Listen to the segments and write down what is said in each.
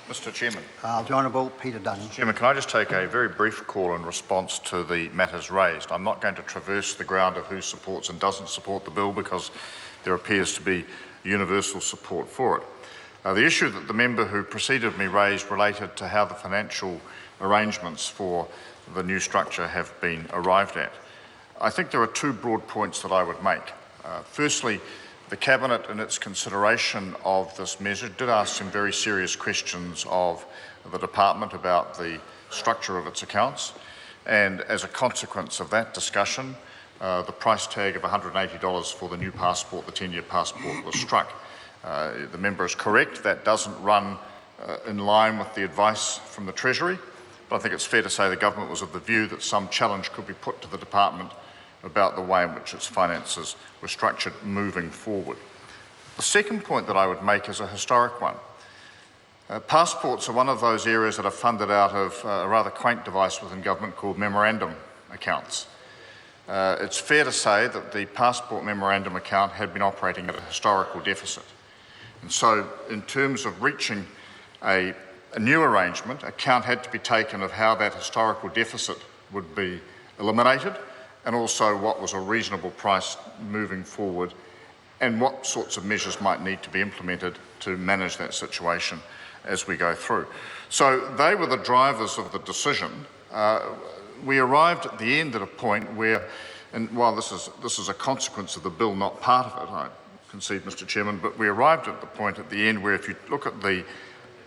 Mr Chairman. The Honourable Peter Dunn. Chairman, can I just take a very brief call in response to the matters raised? I'm not going to traverse the ground of who supports and doesn't support the bill because there appears to be universal support for it. The issue that the member who preceded me raised related to how the financial arrangements for the new structure have been arrived at. I think there are two broad points that I would make. Firstly, the Cabinet, in its consideration of this measure, did ask some very serious questions of the Department about the structure of its accounts, and as a consequence of that discussion, the price tag of $180 for the new passport, the 10-year passport, was struck. The member is correct, that doesn't run in line with the advice from the Treasury, but I think it's fair to say the Government was of the view that some challenge could be put to the Department about the way in which its finances were structured moving forward. The second point that I would make is a historic one. Passports are one of those areas that are funded out of a rather quaint device within government called memorandum accounts. It's fair to say that the passport memorandum account had been operating at a historical deficit. And so, in terms of reaching a new arrangement, account had to be taken of how that historical deficit would be eliminated, and also what was a reasonable price moving forward, and what sorts of measures might need to be implemented to manage that situation as we go through. So they were the drivers of the decision. We arrived at the end at a point where, and while this is a consequence of the bill, not part of it, I concede, Mr Chairman, but we arrived at the point at the end where if you look at the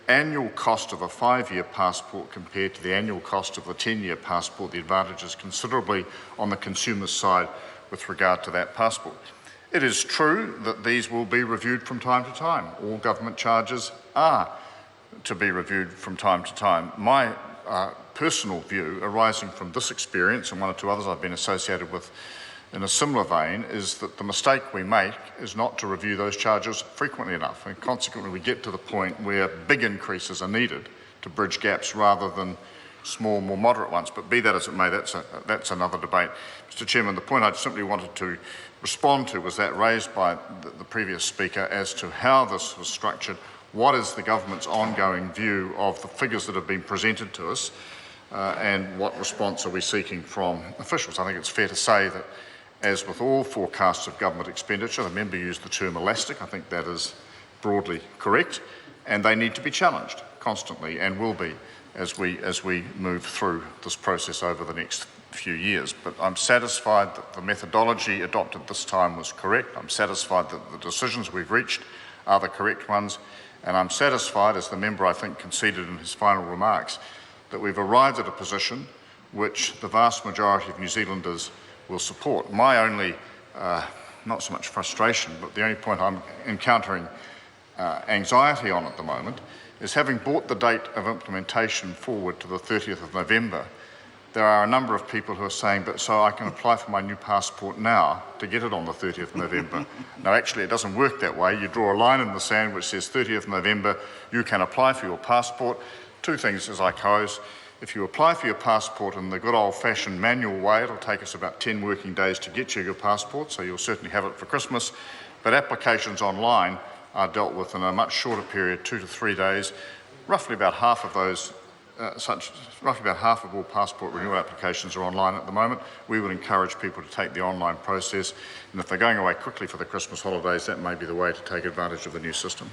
annual cost of a 5-year passport compared to the annual cost of a 10-year passport, the advantage is considerably on the consumer's side with regard to that passport. It is true that these will be reviewed from time to time. All government charges are to be reviewed from time to time. My personal view, arising from this experience and one or two others I've been associated with in a similar vein, is that the mistake we make is not to review those charges frequently enough, and consequently we get to the point where big increases are needed to bridge gaps rather than small, more moderate ones. But be that as it may, that's another debate. Mr Chairman, the point I simply wanted to respond to was that raised by the previous speaker as to how this was structured. What is the government's ongoing view of the figures that have been presented to us, and what response are we seeking from officials? I think it's fair to say that, as with all forecasts of government expenditure, the member used the term elastic. I think that is broadly correct, and they need to be challenged constantly, and will be as we move through this process over the next few years. But I'm satisfied that the methodology adopted this time was correct. I'm satisfied that the decisions we've reached are the correct ones, and I'm satisfied, as the member I think conceded in his final remarks, that we've arrived at a position which the vast majority of New Zealanders will support. My only, not so much frustration, but the only point I'm encountering anxiety on at the moment is, having brought the date of implementation forward to the 30th of November, there are a number of people who are saying, but so I can apply for my new passport now to get it on the 30th of November. Now actually it doesn't work that way. You draw a line in the sand which says 30th November, you can apply for your passport. Two things as I close. If you apply for your passport in the good old-fashioned manual way, it'll take us about 10 working days to get you your passport, so you'll certainly have it for Christmas. But applications online are dealt with in a much shorter period, 2 to 3 days. Roughly about half of those, roughly about half of all passport renewal applications are online at the moment. We would encourage people to take the online process, and if they're going away quickly for the Christmas holidays, that may be the way to take advantage of the new system.